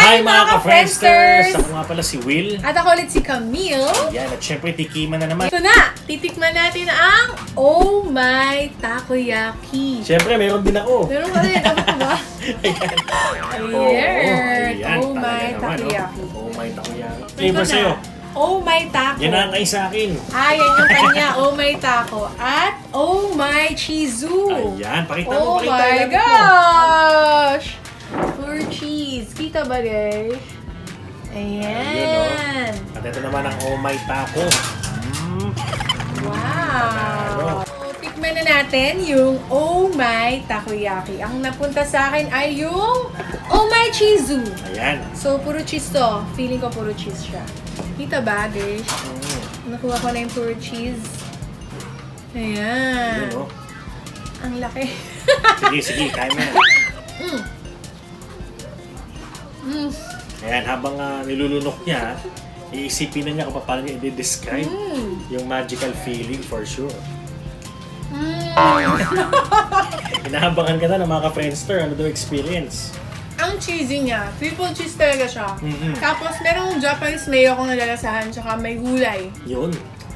Hi mga ka-Friendsters! Ako nga pala si Will. At ako ulit si Camille. Yan, at syempre tikiman na naman. Ito na, titikman natin ang Oh My Takoyaki. Syempre, meron din ako. Meron ka rin, ano ko ba? Ayan. Ayan, Oh talaga My naman, Takoyaki. Oh My Takoyaki. Ito Flavor na. sa'yo. Oh My Taco. Yan natay sa akin. Yan yung kanya. Oh My Taco. At Oh My Chizu. Ayan, pakita Oh mo, pakita my mo. gosh! Pure cheese. Kita ba, guys? Ayun, Ayan. At ito naman ang Oh My Taco. Wow! So, tikman na natin yung Oh My Takoyaki. Ang napunta sa akin ay yung Oh My Chizu. Ayan. So, puro cheese to. Feeling ko puro cheese siya. Kita ba, guys? Nakuha ko na yung puro cheese. Ayan. Ayun, oh. Ang laki. Sige, kaya mo yan. Ayan, habang nilulunok niya, iisipin na niya kung paano niya i-describe yung magical feeling for sure. Inahabangan ka na ng mga ka-Friendster. Ano daw experience? Ang cheesy niya. Triple cheese talaga siya. Mm-mm. Tapos, merong Japanese mayo kung nalalasahan, tsaka may gulay. Yun.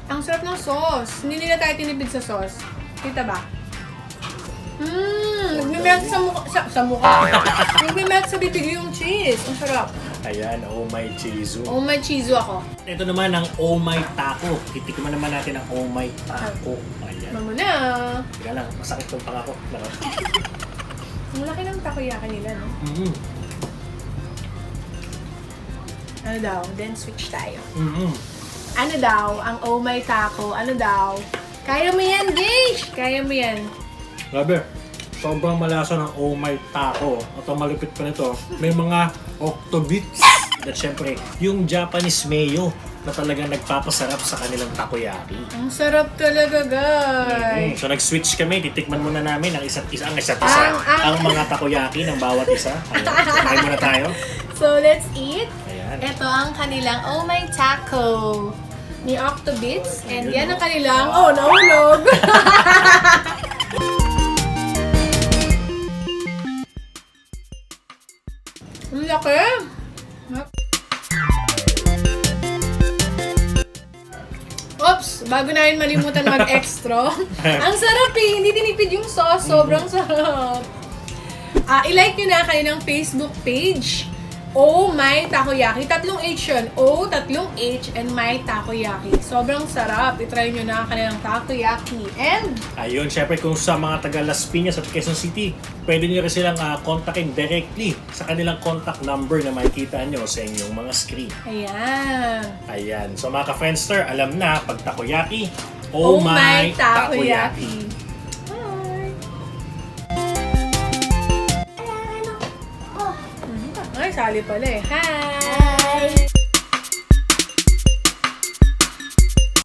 Ang sarap ng sauce. Hindi nila tayo tinipid sa sauce. Kita ba? Nagme-melt sa mukha. Sa mukha. Nagme-melt sa bibig yung cheese. Ang sarap. Ayan, Oh My Chizu. Oh my cheese ako. Ito naman ang Oh My Taco. Titikman naman natin ang Oh My Taco. Ayan. Mamo na. Teka lang, masakit tong pangako. Ang laki ng takoyaki nila, no? Ano daw? Then switch tayo. Ano daw? Ang Oh My Taco. Ano daw? Kaya mo yan, Gish! Kaya mo yan. Grabe, sobrang malasa ng Oh My Taco. At ang malupit pa nito, may mga octobits. At syempre, yung Japanese mayo na talagang nagpapasarap sa kanilang takoyaki. Ang sarap talaga, guys. So nag-switch kami, titikman muna namin ang isa't isa, ang mga takoyaki ng bawat isa. Ayan, kumain muna tayo. So, let's eat. Ayan. Ito ang kanilang Oh My Taco ni Octobits. And Ayun, yan oh. ang kanilang, nahulog. Ang laki. Oops, bago namin malimutan mag-extra. Ang sarap eh, hindi tinipid yung sauce, sobrang sarap. I-like nyo na kanilang Facebook page. Oh My Takoyaki. 3 H yun. O, 3 H, and My Takoyaki. Sobrang sarap. I-try nyo na kanilang takoyaki. And, Ayun, syempre kung sa mga taga Las Piñas at Quezon City, pwede nyo rin silang kontakin directly sa kanilang contact number na makikita nyo sa inyong mga screen. ayan. Ayan. So mga ka-Friendster, alam na, pag takoyaki, Oh Oh My My Takoyaki. Takoyaki. Ay, sali pala eh. Hi!